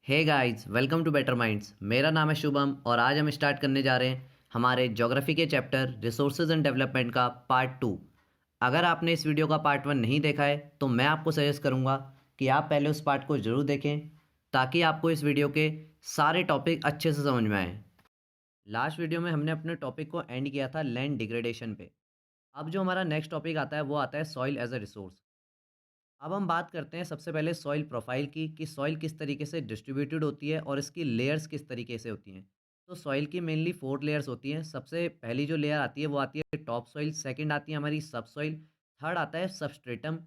Hey guys, welcome to better minds. मेरा नाम है शुभम और आज हम स्टार्ट करने जा रहे हैं हमारे ज्योग्राफी के चैप्टर रिसोर्सेज एंड डेवलपमेंट का पार्ट 2। अगर आपने इस वीडियो का पार्ट 1 नहीं देखा है तो मैं आपको सजेस्ट करूंगा कि आप पहले उस पार्ट को ज़रूर देखें ताकि आपको इस वीडियो के सारे टॉपिक अच्छे से समझ में आए। लास्ट वीडियो में हमने अपने टॉपिक को एंड किया था लैंड डिग्रेडेशन पे। अब जो हमारा नेक्स्ट टॉपिक आता है वो आता है सॉइल एज अ रिसोर्स। अब हम बात करते हैं सबसे पहले सॉइल प्रोफाइल की कि सॉइल किस तरीके से डिस्ट्रीब्यूटेड होती है और इसकी लेयर्स किस तरीके से होती हैं। तो सॉइल की मेनली 4 लेयर्स होती हैं। सबसे पहली जो लेयर आती है वो आती है टॉप सॉइल, सेकंड आती है हमारी सब सॉइल, थर्ड आता है सबस्ट्रेटम,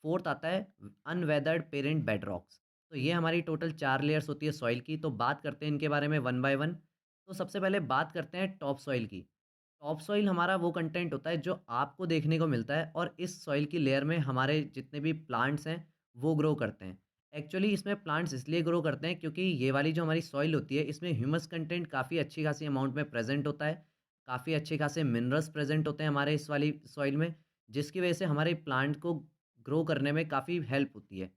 फोर्थ आता है अनवेदर्ड पेरेंट बेड रॉक्स। तो ये हमारी टोटल 4 लेयर्स होती है सॉइल की। तो बात करते हैं इनके बारे में वन बाय वन। तो सबसे पहले बात करते हैं टॉप सॉइल की। टॉप सॉइल हमारा वो कंटेंट होता है जो आपको देखने को मिलता है और इस सॉइल की लेयर में हमारे जितने भी प्लांट्स हैं वो ग्रो करते हैं। एक्चुअली इसमें प्लांट्स इसलिए ग्रो करते हैं क्योंकि ये वाली जो हमारी सॉइल होती है इसमें ह्यूमस कंटेंट काफ़ी अच्छी खासी अमाउंट में प्रेजेंट होता है। काफ़ी अच्छे खासे मिनरल्स प्रेजेंट होते हैं हमारे इस वाली सॉइल में, जिसकी वजह से हमारे प्लांट को ग्रो करने में काफ़ी हेल्प होती है।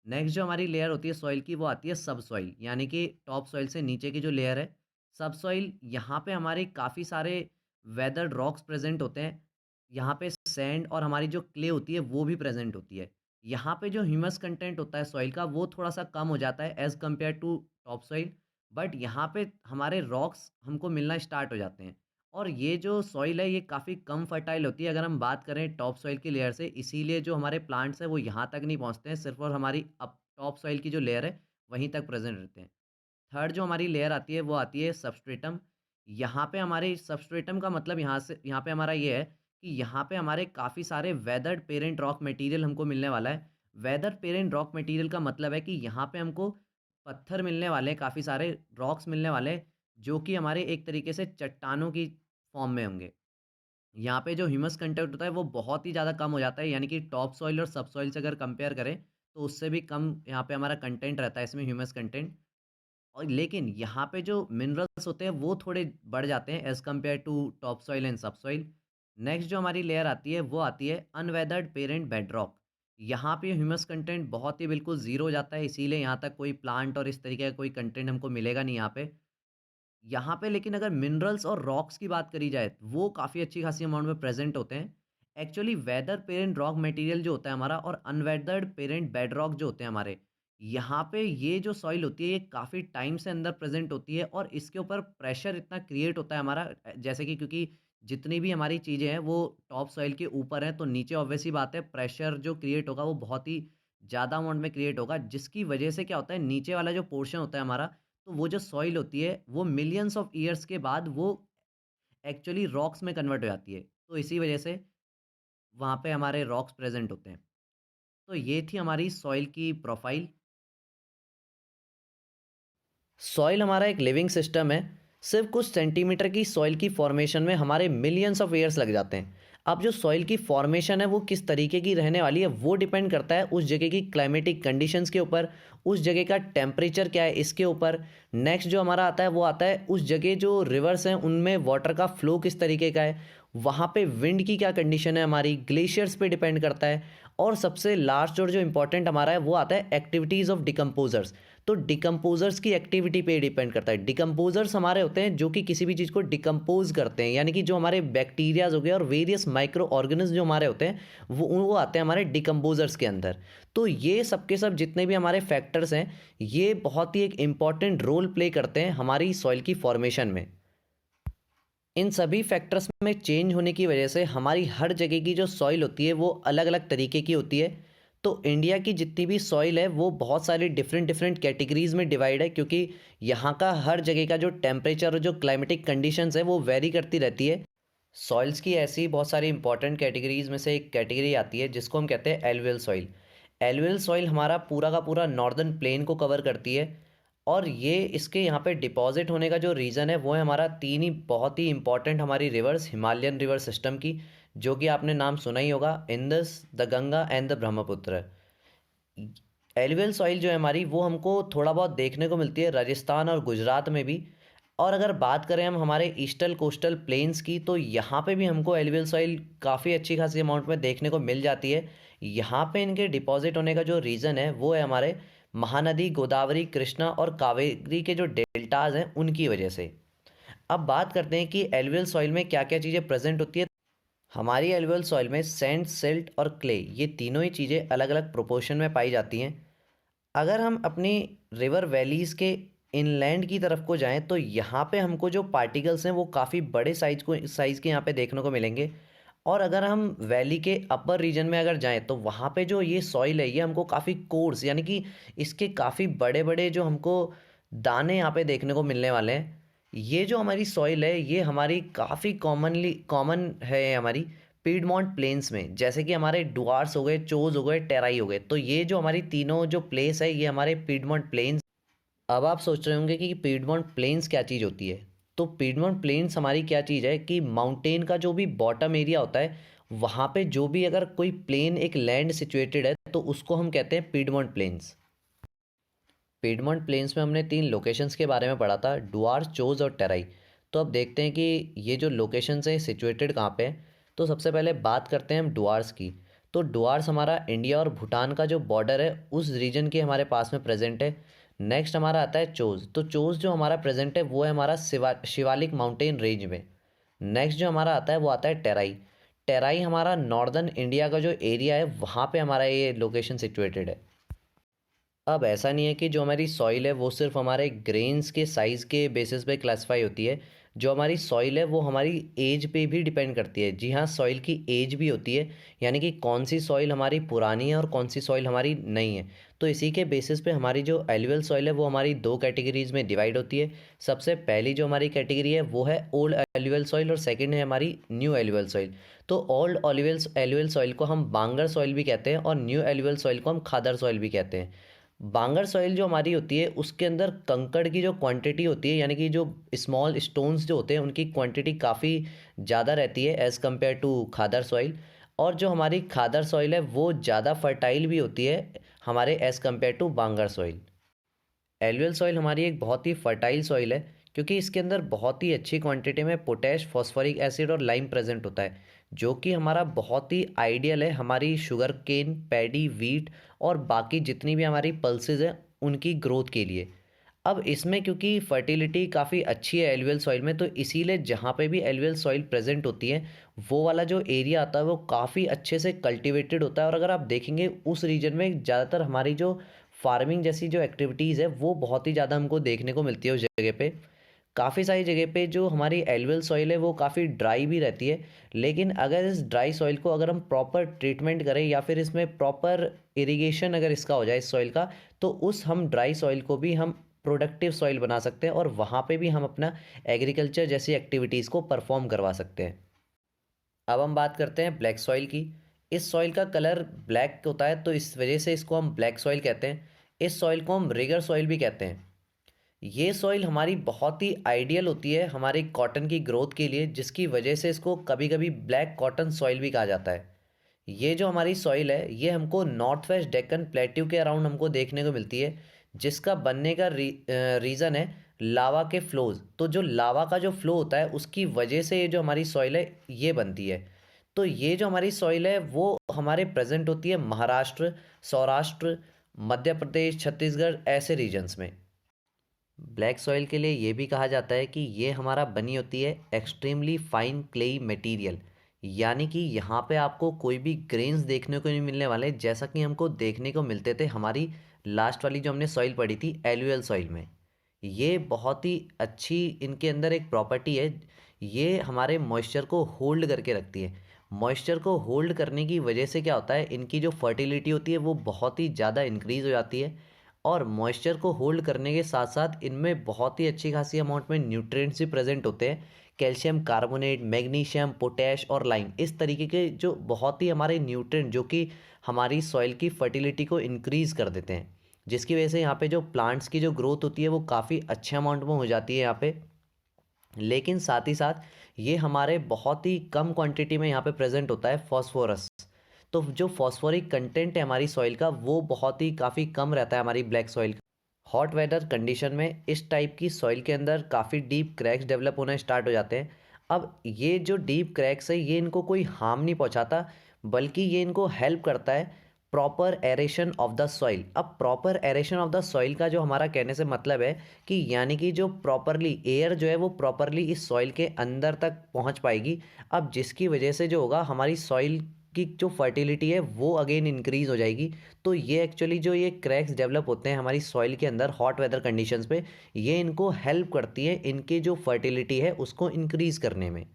नेक्स्ट जो हमारी लेयर होती है सॉइल की वो आती है सब सॉइल, यानी कि टॉप सॉइल से नीचे की जो लेयर है सब सॉइल। यहाँ पे हमारे काफ़ी सारे वेदर्ड रॉक्स प्रेजेंट होते हैं। यहाँ पे सैंड और हमारी जो क्ले होती है वो भी प्रेजेंट होती है। यहाँ पे जो ह्यूमस कंटेंट होता है सॉइल का वो थोड़ा सा कम हो जाता है as compare to top soil. But यहाँ पे हमारे रॉक्स हमको मिलना स्टार्ट हो जाते हैं। और ये जो सॉइल है ये काफ़ी कम फर्टाइल होती है अगर हम बात करें टॉप सॉइल की लेयर से, इसीलिए जो हमारे प्लांट्स हैं वो यहाँ तक नहीं पहुँचते हैं, सिर्फ और हमारी अप टॉप सॉइल की जो लेयर है वहीं तक प्रेजेंट रहते हैं। थर्ड जो हमारी लेयर आती है वो आती है सबस्ट्रेटम। यहाँ पे हमारे सबस्ट्रेटम का मतलब यहाँ पे हमारा ये है कि यहाँ पे हमारे काफ़ी सारे वेदर्ड पेरेंट रॉक मटेरियल हमको मिलने वाला है। वेदर पेरेंट रॉक मटेरियल का मतलब है कि यहाँ पे हमको पत्थर मिलने वाले हैं, काफ़ी सारे रॉक्स मिलने वाले हैं जो कि हमारे एक तरीके से चट्टानों की फॉर्म में होंगे। यहाँ पे जो ह्यूमस कंटेंट होता है वो बहुत ही ज़्यादा कम हो जाता है, यानी कि टॉप सॉइल और सब सॉइल से अगर कंपेयर करें तो उससे भी कम यहाँ पे हमारा कंटेंट रहता है इसमें ह्यूमस कंटेंट। और लेकिन यहाँ पे जो मिनरल्स होते हैं वो थोड़े बढ़ जाते हैं as compare to top soil and sub soil. Next जो हमारी लेयर आती है वो आती है अनवेदर्ड पेरेंट बेडरॉक। यहाँ पे ह्यूमस कंटेंट बहुत ही बिल्कुल ज़ीरो हो जाता है, इसीलिए यहाँ तक कोई प्लांट और इस तरीके का कोई कंटेंट हमको मिलेगा नहीं यहाँ पे। यहाँ पे लेकिन अगर मिनरल्स और रॉक्स की बात करी जाए तो वो काफ़ी अच्छी खासी अमाउंट में प्रेजेंट होते हैं। Actually weather parent rock material जो होता है हमारा और अनवेदर्ड पेरेंट बेड रॉक जो होते हैं हमारे, यहाँ पे ये जो सॉइल होती है ये काफ़ी टाइम से अंदर प्रेजेंट होती है और इसके ऊपर प्रेशर इतना क्रिएट होता है हमारा, जैसे कि क्योंकि जितनी भी हमारी चीज़ें हैं वो टॉप सॉइल के ऊपर हैं तो नीचे ऑब्वियसली बात है प्रेशर जो क्रिएट होगा वो बहुत ही ज़्यादा अमाउंट में क्रिएट होगा, जिसकी वजह से क्या होता है नीचे वाला जो पोर्शन होता है हमारा, तो वो जो सॉइल होती है वो मिलियंस ऑफ ईयर्स के बाद वो एक्चुअली रॉक्स में कन्वर्ट हो जाती है। तो इसी वजह से वहाँ पे हमारे रॉक्स प्रेजेंट होते हैं। तो ये थी हमारी सॉइल की प्रोफाइल। सॉइल हमारा एक लिविंग सिस्टम है। सिर्फ कुछ सेंटीमीटर की सॉइल की फॉर्मेशन में हमारे मिलियंस ऑफ ईयर्स लग जाते हैं। अब जो सॉइल की फॉर्मेशन है वो किस तरीके की रहने वाली है वो डिपेंड करता है उस जगह की क्लाइमेटिक कंडीशंस के ऊपर, उस जगह का टेम्परेचर क्या है इसके ऊपर। नेक्स्ट जो हमारा आता है वो आता है उस जगह जो रिवर्स हैं उनमें वाटर का फ्लो किस तरीके का है, वहाँ पे विंड की क्या कंडीशन है, हमारी ग्लेशियर्स पे डिपेंड करता है। और सबसे लास्ट और जो इम्पोर्टेंट हमारा है वो आता है एक्टिविटीज़ ऑफ डिकम्पोजर्स। तो डिकम्पोजर्स की एक्टिविटी पे डिपेंड करता है। डिकम्पोजर्स हमारे होते हैं जो कि किसी भी चीज़ को डिकम्पोज करते हैं, यानी कि जो हमारे बैक्टीरियाज हो गए और वेरियस माइक्रो ऑर्गेनिज्म जो हमारे होते हैं वो आते हैं हमारे डिकम्पोजर्स के अंदर। तो ये सब के सब जितने भी हमारे फैक्टर्स हैं ये बहुत ही एक इम्पॉर्टेंट रोल प्ले करते हैं हमारी सॉइल की फॉर्मेशन में। इन सभी फैक्टर्स में चेंज होने की वजह से हमारी हर जगह की जो सॉइल होती है वो अलग अलग तरीके की होती है। तो इंडिया की जितनी भी सॉइल है वो बहुत सारी डिफरेंट डिफरेंट कैटेगरीज़ में डिवाइड है, क्योंकि यहाँ का हर जगह का जो टेम्परेचर और जो क्लाइमेटिक कंडीशंस है वो वेरी करती रहती है। सॉइल्स की ऐसी बहुत सारी इंपॉर्टेंट कैटेगरीज़ में से एक कैटेगरी आती है जिसको हम कहते हैं एलुवियल सॉइल। एलुवियल सॉइल हमारा पूरा का पूरा नॉर्दर्न प्लेन को कवर करती है। और ये इसके यहाँ पे डिपॉजिट होने का जो रीज़न है वो है हमारा तीन ही बहुत ही इंपॉर्टेंट हमारी रिवर्स, हिमालयन रिवर सिस्टम की, जो कि आपने नाम सुना ही होगा, Indus, the Ganga and the Brahmaputra. Alluvial soil जो है हमारी वो हमको थोड़ा बहुत देखने को मिलती है राजस्थान और गुजरात में भी। और अगर बात करें हम हमारे ईस्टर्न कोस्टल प्लेन्स की तो यहाँ पे भी हमको एलुवियल सॉइल काफ़ी अच्छी खासी अमाउंट में देखने को मिल जाती है। यहाँ पे इनके डिपॉजिट होने का जो रीज़न है वो है हमारे महानदी, गोदावरी, कृष्णा और कावेरी के जो डेल्टाज हैं उनकी वजह से। अब बात करते हैं कि एलुवियल सॉइल में क्या क्या चीज़ें प्रेजेंट होती है। हमारी एलुवियल सॉइल में सैंड, सिल्ट और क्ले, ये तीनों ही चीज़ें अलग अलग प्रोपोर्शन में पाई जाती हैं। अगर हम अपनी रिवर वैलीज़ के इनलैंड की तरफ को जाएं तो यहाँ पे हमको जो पार्टिकल्स हैं वो काफ़ी बड़े साइज़ के यहाँ पे देखने को मिलेंगे। और अगर हम वैली के अपर रीजन में अगर जाएं तो वहाँ पे जो ये सॉइल है ये हमको काफ़ी कोर्स, यानी कि इसके काफ़ी बड़े बड़े जो हमको दाने यहाँ पे देखने को मिलने वाले हैं। ये जो हमारी सॉइल है ये हमारी काफ़ी कॉमन है हमारी पीडमोंट प्लेन्स में, जैसे कि हमारे डुआर्स हो गए, चोज हो गए, टेराई हो गए। तो ये जो हमारी तीनों जो प्लेस है ये हमारे पीडमोंट प्लेन्स। अब आप सोच रहे होंगे कि पीडमोंट प्लेन्स क्या चीज़ होती है। तो पीडमोंट प्लेन्स हमारी क्या चीज़ है कि माउंटेन का जो भी बॉटम एरिया होता है वहाँ पे जो भी अगर कोई प्लेन एक लैंड सिचुएटेड है तो उसको हम कहते हैं पीडमोंट प्लेन्स। पीडमोंट प्लेन्स में हमने 3 लोकेशंस के बारे में पढ़ा था, डुआर्स, चोज और टेराई। तो अब देखते हैं कि ये जो लोकेशंस हैं सिचुएटेड कहाँ पे हैं। तो सबसे पहले बात करते हैं हम डुआर्स की। तो डुआर्स हमारा इंडिया और भूटान का जो बॉर्डर है उस रीजन के हमारे पास में प्रेजेंट है। नेक्स्ट हमारा आता है चोज। तो चोज जो हमारा प्रेजेंट है वो है हमारा शिवालिक माउंटेन रेंज में। नेक्स्ट जो हमारा आता है वो आता है टेराई। टेराई हमारा नॉर्दर्न इंडिया का जो एरिया है वहाँ पे हमारा ये लोकेशन सिचुएटेड है। अब ऐसा नहीं है कि जो हमारी सॉइल है वो सिर्फ हमारे ग्रेन्स के साइज़ के बेसिस पे क्लासिफाई होती है। जो हमारी सॉइल है वो हमारी एज पे भी डिपेंड करती है। जी हाँ, सॉइल की एज भी होती है, यानी कि कौन सी सॉइल हमारी पुरानी है और कौन सी सॉइल हमारी नई है। तो इसी के बेसिस पे हमारी जो एलुवियल सॉइल है वो हमारी 2 कैटेगरीज में डिवाइड होती है। सबसे पहली जो हमारी कैटेगरी है वो है ओल्ड एलुवियल सॉइल और सेकेंड है हमारी न्यू एलुवियल सॉइल। तो ओल्ड एलुवियल सॉइल को हम बांगर सॉइल भी कहते हैं और न्यू एलुवियल सॉइल को हम खादर सॉइल भी कहते हैं। बांगर सॉइल जो हमारी होती है उसके अंदर कंकड़ की जो क्वांटिटी होती है, यानी कि जो स्मॉल स्टोन्स जो होते हैं उनकी क्वांटिटी काफ़ी ज़्यादा रहती है as compare to khadar soil. और जो हमारी खादर सॉइल है वो ज़्यादा फर्टाइल भी होती है हमारे as compare to bhangar soil. Alluvial soil हमारी एक बहुत ही फर्टाइल सॉइल है क्योंकि इसके अंदर बहुत ही अच्छी क्वांटिटी में पोटैश, फॉस्फोरिक एसिड और लाइम प्रेजेंट होता है, जो कि हमारा बहुत ही आइडियल है हमारी शुगर केन, पैडी, वीट और बाकी जितनी भी हमारी पल्सेस हैं उनकी ग्रोथ के लिए। अब इसमें क्योंकि फर्टिलिटी काफ़ी अच्छी है एलुवियल सॉइल में, तो इसीलिए जहाँ पे भी एलुवियल सॉइल प्रेजेंट होती है वो वाला जो एरिया आता है वो काफ़ी अच्छे से कल्टिवेटेड होता है। और अगर आप देखेंगे उस रीजन में ज़्यादातर हमारी जो फार्मिंग जैसी जो एक्टिविटीज़ है वो बहुत ही ज़्यादा हमको देखने को मिलती है उस जगह पे। काफ़ी सारी जगह पे जो हमारी एलुवियल सॉइल है वो काफ़ी ड्राई भी रहती है, लेकिन अगर इस ड्राई सॉइल को अगर हम प्रॉपर ट्रीटमेंट करें या फिर इसमें प्रॉपर इरिगेशन अगर इसका हो जाए इस सॉइल का, तो उस हम ड्राई सॉइल को भी हम प्रोडक्टिव सॉइल बना सकते हैं और वहाँ पे भी हम अपना एग्रीकल्चर जैसी एक्टिविटीज़ को परफॉर्म करवा सकते हैं। अब हम बात करते हैं ब्लैक सॉइल की। इस सॉइल का कलर ब्लैक होता है तो इस वजह से इसको हम ब्लैक सॉइल कहते हैं। इस सॉइल को हम रिगर सॉइल भी कहते हैं। ये सॉइल हमारी बहुत ही आइडियल होती है हमारे कॉटन की ग्रोथ के लिए, जिसकी वजह से इसको कभी कभी ब्लैक कॉटन सॉइल भी कहा जाता है। ये जो हमारी सॉइल है ये हमको नॉर्थ वेस्ट डेक्कन प्लेट्यू के अराउंड हमको देखने को मिलती है, जिसका बनने का रीज़न है लावा के फ्लोज। तो जो लावा का जो फ्लो होता है उसकी वजह से ये जो हमारी सॉइल है ये बनती है। तो ये जो हमारी सॉइल है वो हमारे प्रेजेंट होती है महाराष्ट्र, सौराष्ट्र, मध्य प्रदेश, छत्तीसगढ़ ऐसे रीजन्स में। ब्लैक सॉइल के लिए ये भी कहा जाता है कि ये हमारा बनी होती है एक्सट्रीमली फाइन क्लेई मटेरियल, यानी कि यहाँ पे आपको कोई भी ग्रेन्स देखने को नहीं मिलने वाले जैसा कि हमको देखने को मिलते थे हमारी लास्ट वाली जो हमने सॉइल पढ़ी थी एलुवियल सॉइल में। ये बहुत ही अच्छी इनके अंदर एक प्रॉपर्टी है, ये हमारे मॉइस्चर को होल्ड करके रखती है। मॉइस्चर को होल्ड करने की वजह से क्या होता है, इनकी जो फर्टिलिटी होती है वो बहुत ही ज़्यादा इंक्रीज़ हो जाती है। और मॉइस्चर को होल्ड करने के साथ साथ इनमें बहुत ही अच्छी खासी अमाउंट में न्यूट्रिएंट्स भी प्रेजेंट होते हैं। कैल्शियम कार्बोनेट, मैग्नीशियम, पोटैश और लाइम, इस तरीके के जो बहुत ही हमारे न्यूट्रिएंट जो कि हमारी सॉइल की फर्टिलिटी को इंक्रीज़ कर देते हैं, जिसकी वजह से यहाँ पे जो प्लांट्स की जो ग्रोथ होती है वो काफ़ी अच्छे अमाउंट में हो जाती है यहाँ पे। लेकिन साथ ही साथ ये हमारे बहुत ही कम क्वांटिटी में यहाँ पे प्रेजेंट होता है फॉस्फोरस। तो जो फॉस्फोरिक कंटेंट है हमारी सॉइल का वो बहुत ही काफ़ी कम रहता है हमारी ब्लैक सॉइल का। हॉट वेदर कंडीशन में इस टाइप की सॉइल के अंदर काफ़ी डीप क्रैक्स डेवलप होना स्टार्ट हो जाते हैं। अब ये जो डीप क्रैक्स है ये इनको कोई हार्म नहीं पहुंचाता, बल्कि ये इनको हेल्प करता है proper aeration of the soil. अब proper aeration of the soil का जो हमारा कहने से मतलब है कि यानी कि जो प्रॉपरली एयर जो है वो प्रॉपरली इस सॉइल के अंदर तक पहुंच पाएगी। अब जिसकी वजह से जो होगा हमारी सॉइल की जो फर्टिलिटी है वो अगेन इंक्रीज हो जाएगी। तो ये एक्चुअली जो ये क्रैक्स डेवलप होते हैं हमारी सॉइल के अंदर हॉट वेदर कंडीशंस पे, ये इनको हेल्प करती है इनकी जो फर्टिलिटी है उसको इंक्रीज करने में।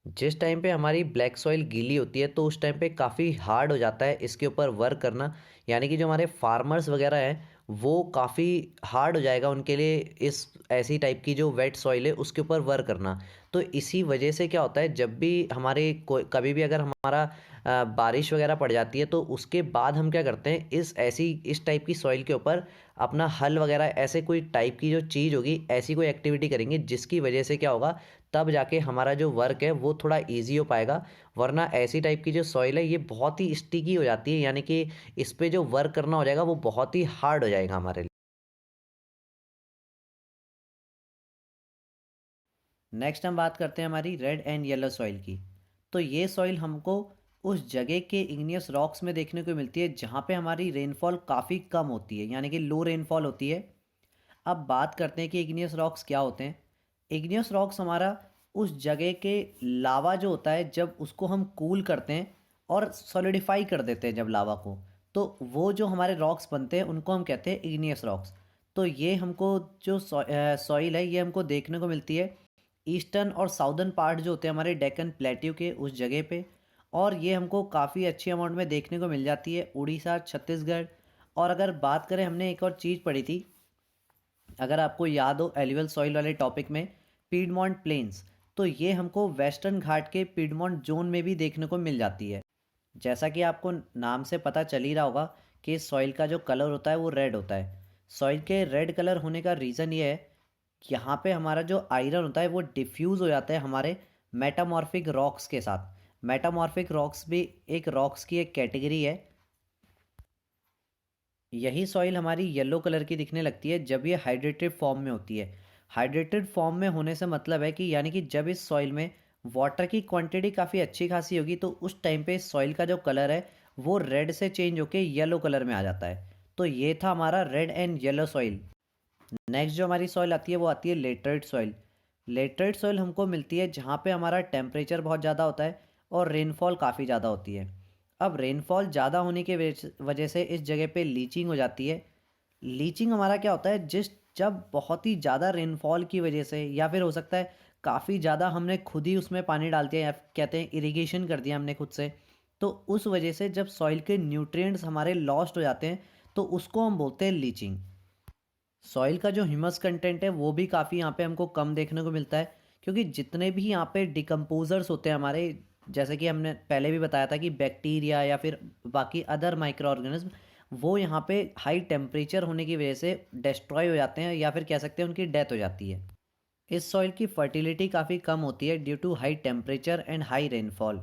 जिस टाइम पे हमारी ब्लैक सॉइल गीली होती है तो उस टाइम पे काफ़ी हार्ड हो जाता है इसके ऊपर वर्क करना। यानी कि जो हमारे फार्मर्स वगैरह हैं वो काफ़ी हार्ड हो जाएगा उनके लिए इस ऐसी टाइप की जो वेट सॉइल है उसके ऊपर वर्क करना। तो इसी वजह से क्या होता है, जब भी हमारे कभी भी अगर हमारा बारिश वगैरह पड़ जाती है तो उसके बाद हम क्या करते हैं, इस टाइप की सॉइल के ऊपर अपना हल वगैरह ऐसे कोई टाइप की जो चीज़ होगी ऐसी कोई एक्टिविटी करेंगे जिसकी वजह से क्या होगा, तब जाके हमारा जो वर्क है वो थोड़ा इजी हो पाएगा। वरना ऐसी टाइप की जो सॉइल है ये बहुत ही स्टिकी हो जाती है, यानी कि इस पे जो वर्क करना हो जाएगा वो बहुत ही हार्ड हो जाएगा हमारे लिए। नेक्स्ट हम बात करते हैं हमारी रेड एंड येलो सॉइल की। तो ये सॉइल हमको उस जगह के इग्नियस रॉक्स में देखने को मिलती है जहाँ पे हमारी रेनफॉल काफ़ी कम होती है, यानी कि लो रेनफॉल होती है। अब बात करते हैं कि इग्नियस रॉक्स क्या होते हैं। इग्नियस रॉक्स हमारा उस जगह के लावा जो होता है जब उसको हम कूल करते हैं और सॉलिडिफाई कर देते हैं जब लावा को, तो वो जो हमारे रॉक्स बनते हैं उनको हम कहते हैं इग्नियस रॉक्स। तो ये हमको जो सॉइल है ये हमको देखने को मिलती है ईस्टर्न और साउदर्न पार्ट जो होते हैं हमारे डेक्कन प्लेट्यू के उस जगह पे। और ये हमको काफ़ी अच्छी अमाउंट में देखने को मिल जाती है उड़ीसा, छत्तीसगढ़। और अगर बात करें, हमने एक और चीज़ पढ़ी थी, अगर आपको याद हो एल्यूवल सॉइल वाले टॉपिक में, पीडमॉन्ट प्लेन्स, तो ये हमको वेस्टर्न घाट के पीडमॉन्ट जोन में भी देखने को मिल जाती है। जैसा कि आपको नाम से पता चल ही रहा होगा कि सॉइल का जो कलर होता है वो रेड होता है। सॉइल के रेड कलर होने का रीज़न ये है कि यहाँ पे हमारा जो आयरन होता है वो डिफ्यूज़ हो जाता है हमारे मेटामॉर्फिक रॉक्स के साथ। मेटामॉर्फिक रॉक्स भी एक रॉक्स की एक कैटेगरी है। यही सॉइल हमारी येलो कलर की दिखने लगती है जब ये हाइड्रेटेड फॉर्म में होती है। हाइड्रेटेड फॉर्म में होने से मतलब है कि यानी कि जब इस सॉइल में वाटर की क्वांटिटी काफ़ी अच्छी खासी होगी तो उस टाइम पे इस सॉइल का जो कलर है वो रेड से चेंज होके येलो कलर में आ जाता है। तो ये था हमारा red and yellow soil. Next जो हमारी सॉइल आती है वो आती है लेटराइट सॉइल। लेटराइट सॉइल हमको मिलती है जहाँ पे हमारा टेम्परेचर बहुत ज़्यादा होता है और रेनफॉल काफ़ी ज़्यादा होती है। अब रेनफॉल ज़्यादा होने के वजह से इस जगह पे लीचिंग हो जाती है। लीचिंग हमारा क्या होता है, जब बहुत ही ज़्यादा रेनफॉल की वजह से, या फिर हो सकता है काफ़ी ज़्यादा हमने खुद ही उसमें पानी डाल दिया या कहते हैं इरिगेशन कर दिया हमने खुद से, तो उस वजह से जब सॉइल के न्यूट्रिएंट्स हमारे लॉस्ट हो जाते हैं तो उसको हम बोलते हैं लीचिंग। सॉइल का जो ह्यूमस कंटेंट है वो भी काफ़ी यहाँ पे हमको कम देखने को मिलता है, क्योंकि जितने भी यहाँ पे डिकम्पोजर्स होते हैं हमारे, जैसे कि हमने पहले भी बताया था कि बैक्टीरिया या फिर बाकी अदर माइक्रो ऑर्गेनिज्म, वो यहाँ पे हाई टेम्परेचर होने की वजह से डिस्ट्रॉय हो जाते हैं या फिर कह सकते हैं उनकी डेथ हो जाती है। इस सॉइल की फर्टिलिटी काफ़ी कम होती है due to high temperature and high rainfall.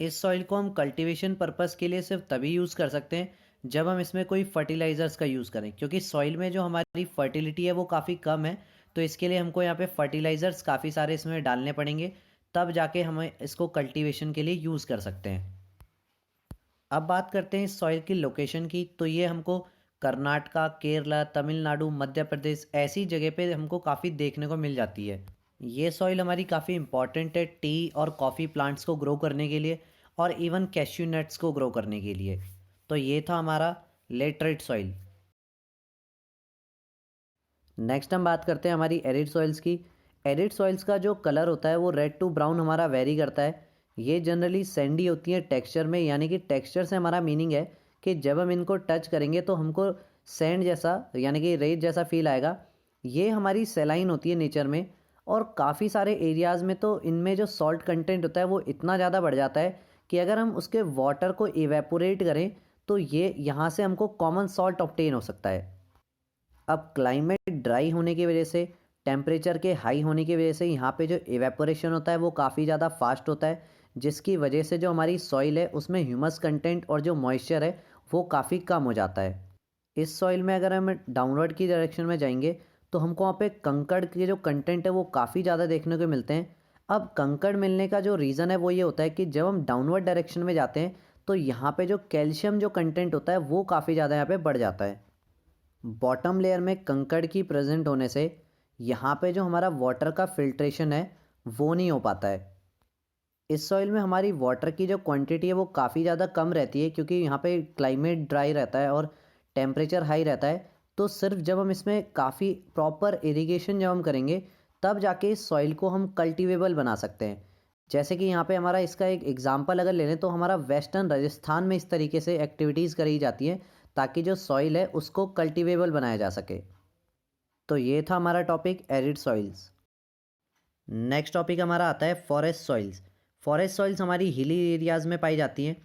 इस सॉइल को हम कल्टीवेशन पर्पस के लिए सिर्फ तभी यूज़ कर सकते हैं जब हम इसमें कोई फर्टिलाइज़र्स का यूज़ करें, क्योंकि सॉइल में जो हमारी फर्टिलिटी है वो काफ़ी कम है। तो इसके लिए हमको यहाँ पे फर्टिलाइज़र्स काफ़ी सारे इसमें डालने पड़ेंगे, तब जाके हमें इसको कल्टीवेशन के लिए यूज़ कर सकते हैं। अब बात करते हैं इस सॉइल की लोकेशन की। तो ये हमको कर्नाटका, केरला, तमिलनाडु, मध्य प्रदेश ऐसी जगह पे हमको काफ़ी देखने को मिल जाती है। ये सॉइल हमारी काफ़ी इंपॉर्टेंट है टी और कॉफ़ी प्लांट्स को ग्रो करने के लिए और इवन कैश्यू नट्स को ग्रो करने के लिए। तो ये था हमारा लेटराइट सॉइल। नेक्स्ट हम बात करते हैं हमारी एरिड सॉइल्स की। एरिड सॉइल्स का जो कलर होता है वो रेड टू ब्राउन हमारा वेरी करता है। ये जनरली सैंडी होती है टेक्सचर में, यानी कि टेक्सचर से हमारा मीनिंग है कि जब हम इनको टच करेंगे तो हमको सैंड जैसा यानी कि रेत जैसा फील आएगा। ये हमारी सेलाइन होती है नेचर में, और काफ़ी सारे एरियाज़ में तो इनमें जो सॉल्ट कंटेंट होता है वो इतना ज़्यादा बढ़ जाता है कि अगर हम उसके वाटर को इवेपोरेट करें तो ये यहाँ से हमको कॉमन सॉल्ट ऑब्टेन हो सकता है। अब क्लाइमेट ड्राई होने की वजह से, टेम्परेचर के हाई होने की वजह से यहाँ पे जो इवेपोरेशन होता है वो काफ़ी ज़्यादा फास्ट होता है, जिसकी वजह से जो हमारी सॉइल है उसमें ह्यूमस कंटेंट और जो मॉइस्चर है वो काफ़ी कम हो जाता है। इस सॉइल में अगर हम डाउनवर्ड की डायरेक्शन में जाएंगे तो हमको वहाँ पे कंकड़ के जो कंटेंट है वो काफ़ी ज़्यादा देखने को मिलते हैं। अब कंकड़ मिलने का जो रीज़न है वो ये होता है कि जब हम डाउनवर्ड डायरेक्शन में जाते हैं तो यहाँ पे जो कैल्शियम जो कंटेंट होता है वो काफ़ी ज़्यादा यहाँ पे बढ़ जाता है। बॉटम लेयर में कंकड़ की प्रेजेंट होने से यहाँ पे जो हमारा वाटर का फिल्ट्रेशन है वो नहीं हो पाता है। इस सॉइल में हमारी वाटर की जो क्वांटिटी है वो काफ़ी ज़्यादा कम रहती है, क्योंकि यहाँ पे क्लाइमेट ड्राई रहता है और टेम्परेचर हाई रहता है। तो सिर्फ जब हम इसमें काफ़ी प्रॉपर इरिगेशन जब हम करेंगे तब जाके इस सॉइल को हम कल्टीवेबल बना सकते हैं। जैसे कि यहाँ पे हमारा इसका एक एग्जांपल अगर ले लें तो हमारा वेस्टर्न राजस्थान में इस तरीके से एक्टिविटीज़ करी जाती हैं ताकि जो सॉइल है उसको कल्टीवेबल बनाया जा सके। तो ये था हमारा topic arid soils. Next topic हमारा आता है फॉरेस्ट सॉइल्स। फॉरेस्ट सॉइल्स हमारी हिली एरियाज़ में पाई जाती हैं,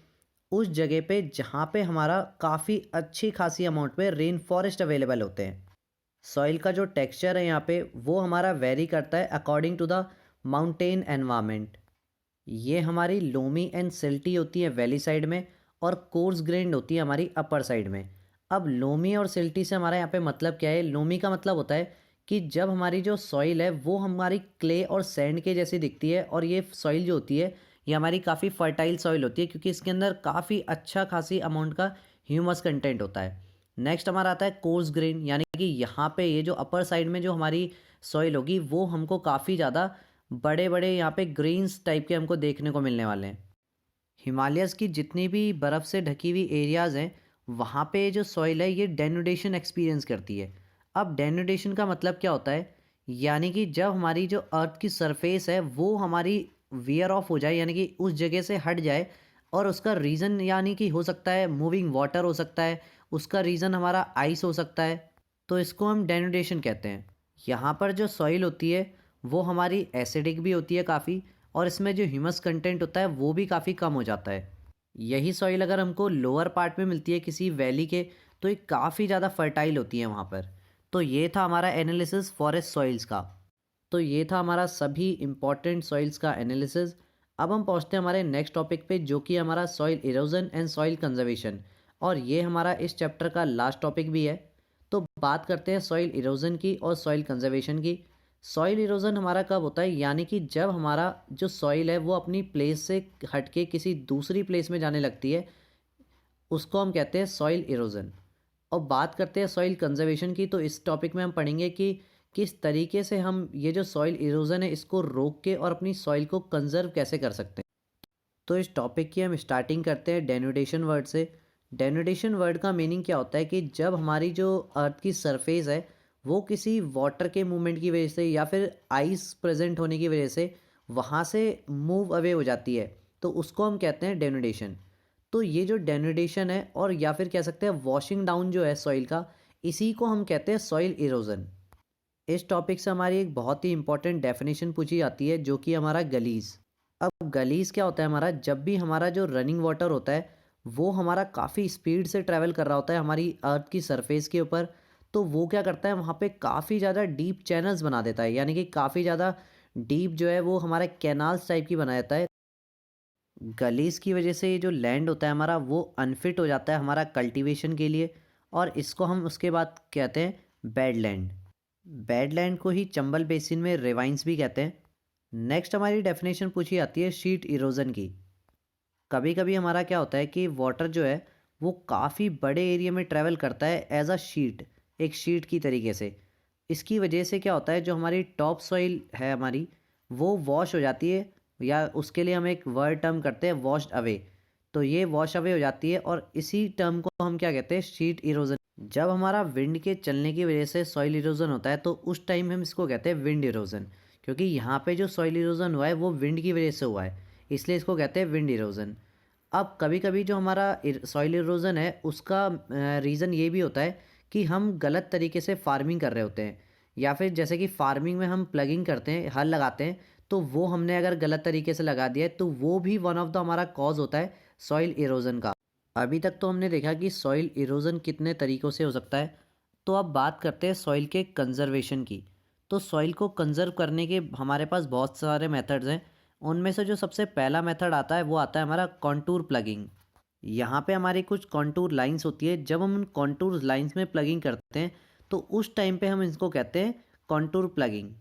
उस जगह पे जहाँ पे हमारा काफ़ी अच्छी खासी अमाउंट में रेन फॉरेस्ट अवेलेबल होते हैं। सॉइल का जो टेक्सचर है यहाँ पे वो हमारा वेरी करता है according to the mountain environment. ये हमारी लोमी एंड सिल्टी होती है वैली साइड में और कोर्स ग्रेन्ड होती है हमारी अपर साइड में। अब लोमी और सिल्टी से हमारा यहाँ पे मतलब क्या है? लोमी का मतलब होता है कि जब हमारी जो सॉइल है वो हमारी क्ले और सैंड के जैसी दिखती है, और ये सॉइल जो होती है ये हमारी काफ़ी फर्टाइल सॉइल होती है क्योंकि इसके अंदर काफ़ी अच्छा खासी अमाउंट का ह्यूमस कंटेंट होता है। नेक्स्ट हमारा आता है कोर्स ग्रेन, यानी कि यहाँ पे ये जो अपर साइड में जो हमारी सॉइल होगी वो हमको काफ़ी ज़्यादा बड़े बड़े यहाँ पे ग्रेन्स टाइप के हमको देखने को मिलने वाले हैं। हिमालयस की जितनी भी बर्फ़ से ढकी हुई एरियाज़ हैं वहाँ पे जो सॉइल है ये डेनुडेशन एक्सपीरियंस करती है। अब डेनुडेशन का मतलब क्या होता है? यानी कि जब हमारी जो अर्थ की सरफेस है वो हमारी वियर ऑफ हो जाए, यानी कि उस जगह से हट जाए, और उसका रीज़न यानी कि हो सकता है मूविंग वाटर हो सकता है, उसका रीज़न हमारा आइस हो सकता है, तो इसको हम डेनुडेशन कहते हैं। यहाँ पर जो सॉइल होती है वो हमारी एसिडिक भी होती है काफ़ी, और इसमें जो ह्यूमस कंटेंट होता है वो भी काफ़ी कम हो जाता है। यही सॉइल अगर हमको लोअर पार्ट में मिलती है किसी वैली के तो ये काफ़ी ज़्यादा फर्टाइल होती है वहाँ पर। तो ये था हमारा एनालिसिस फॉरेस्ट सॉइल्स का। तो ये था हमारा सभी इम्पॉर्टेंट सॉइल्स का एनालिसिस। अब हम पहुँचते हैं हमारे नेक्स्ट टॉपिक पे, जो कि हमारा soil erosion and soil conservation, और ये हमारा इस चैप्टर का लास्ट टॉपिक भी है। तो बात करते हैं सॉइल इरोजन की और सॉइल कंजर्वेशन की। सॉइल इरोजन हमारा कब होता है? यानी कि जब हमारा जो सॉइल है वो अपनी प्लेस से हटके किसी दूसरी प्लेस में जाने लगती है, उसको हम कहते हैं सॉइल इरोजन। और बात करते हैं सॉइल कंजर्वेशन की, तो इस टॉपिक में हम पढ़ेंगे कि किस तरीके से हम ये जो सॉइल इरोजन है इसको रोक के और अपनी सॉइल को कंजर्व कैसे कर सकते हैं। तो इस टॉपिक की हम स्टार्टिंग करते हैं डेनुडेशन वर्ड से। डेनुडेशन वर्ड का मीनिंग क्या होता है कि जब हमारी जो अर्थ की सरफेस है वो किसी वाटर के मूवमेंट की वजह से या फिर आइस प्रेजेंट होने की वजह से वहाँ से मूव अवे हो जाती है, तो उसको हम कहते हैं डेनुडेशन। तो ये जो डेनुडेशन है, और या फिर कह सकते हैं वॉशिंग डाउन जो है सॉइल का, इसी को हम कहते हैं सॉइल इरोजन। इस टॉपिक से हमारी एक बहुत ही इंपॉर्टेंट डेफिनेशन पूछी जाती है, जो कि हमारा गलीज। अब गलीज क्या होता है? हमारा जब भी हमारा जो रनिंग वाटर होता है वो हमारा काफ़ी स्पीड से ट्रैवल कर रहा होता है हमारी अर्थ की सरफेस के ऊपर, तो वो क्या करता है वहाँ पे काफ़ी ज़्यादा डीप चैनल्स बना देता है, यानी कि काफ़ी ज़्यादा डीप जो है वो हमारा कैनाल्स टाइप की बना देता है। गलीज की वजह से ये जो लैंड होता है हमारा वो अनफिट हो जाता है हमारा कल्टीवेशन के लिए, और इसको हम उसके बाद कहते हैं बैड लैंड। बैड लैंड को ही चंबल बेसिन में रेवाइंस भी कहते हैं। नेक्स्ट हमारी डेफिनेशन पूछी जाती है शीट इरोजन की। कभी कभी हमारा क्या होता है कि वाटर जो है वो काफ़ी बड़े एरिया में ट्रैवल करता है एज अ शीट, एक शीट की तरीके से। इसकी वजह से क्या होता है, जो हमारी टॉप सॉइल है हमारी वो वॉश हो जाती है, या उसके लिए हम एक वर्ड टर्म करते हैं वॉश्ड अवे। तो ये वॉश अवे हो जाती है, और इसी टर्म को हम क्या कहते हैं? Sheet erosion. जब हमारा विंड के चलने की वजह से सॉइल इरोजन होता है तो उस टाइम हम इसको कहते हैं विंड इरोजन, क्योंकि यहाँ पे जो सॉइल इरोजन हुआ है वो विंड की वजह से हुआ है, इसलिए इसको कहते हैं विंड इरोजन। अब कभी कभी जो हमारा सॉइल इरोजन है उसका रीज़न ये भी होता है कि हम गलत तरीके से फार्मिंग कर रहे होते हैं, या फिर जैसे कि फार्मिंग में हम प्लगिंग करते हैं, हल लगाते हैं, तो वो हमने अगर गलत तरीके से लगा दिया है तो वो भी वन ऑफ द हमारा कॉज होता है सॉइल इरोजन का। अभी तक तो हमने देखा कि सॉइल इरोजन कितने तरीक़ों से हो सकता है। तो अब बात करते हैं सॉइल के कंजर्वेशन की। तो सॉइल को कंजर्व करने के हमारे पास बहुत सारे मेथड्स हैं। उनमें से जो सबसे पहला मेथड आता है वो आता है हमारा कॉन्टूर प्लगिंग। यहाँ पे हमारी कुछ कॉन्टूर लाइंस होती है, जब हम उन कॉन्टूर लाइंस में प्लगिंग करते हैं तो उस टाइम पे हम इसको कहते हैं कॉन्टूर प्लगिंग।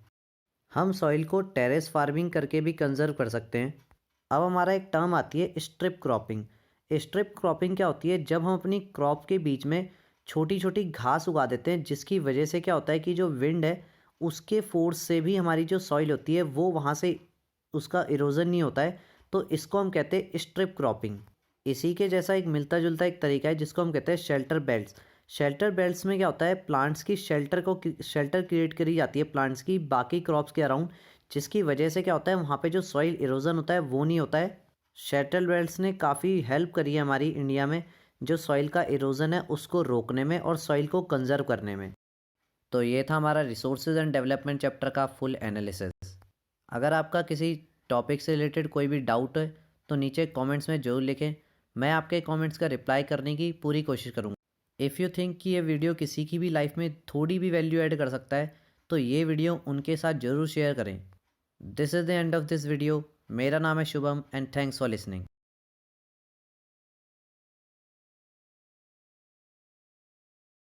हम सॉइल को टेरेस फार्मिंग करके भी कंजर्व कर सकते हैं। अब हमारा एक टर्म आती है स्ट्रिप क्रॉपिंग। स्ट्रिप क्रॉपिंग क्या होती है, जब हम अपनी क्रॉप के बीच में छोटी छोटी घास उगा देते हैं, जिसकी वजह से क्या होता है कि जो विंड है उसके फोर्स से भी हमारी जो सॉइल होती है वो वहाँ से उसका इरोजन नहीं होता है, तो इसको हम कहते हैं स्ट्रिप क्रॉपिंग। इसी के जैसा एक मिलता जुलता एक तरीका है जिसको हम कहते हैं शेल्टर बेल्ट्स। शेल्टर बेल्ट्स में क्या होता है, प्लांट्स की शेल्टर क्रिएट करी जाती है प्लांट्स की बाकी क्रॉप्स के अराउंड, जिसकी वजह से क्या होता है वहाँ पे जो सॉइल इरोजन होता है वो नहीं होता है। शेल्टर बेल्ट्स ने काफ़ी हेल्प करी है हमारी इंडिया में जो सॉइल का इरोजन है उसको रोकने में और सॉइल को कंजर्व करने में। तो ये था हमारा रिसोर्सेज एंड डेवलपमेंट चैप्टर का फुल एनालिसिस। अगर आपका किसी टॉपिक से रिलेटेड कोई भी डाउट है तो नीचे कमेंट्स में ज़रूर लिखें, मैं आपके कमेंट्स का रिप्लाई करने की पूरी कोशिश करूँगा। इफ़ यू थिंक कि ये वीडियो किसी की भी लाइफ में थोड़ी भी वैल्यू ऐड कर सकता है तो ये वीडियो उनके साथ ज़रूर शेयर करें। This is the end of this video. मेरा नाम है Shubham and thanks for listening.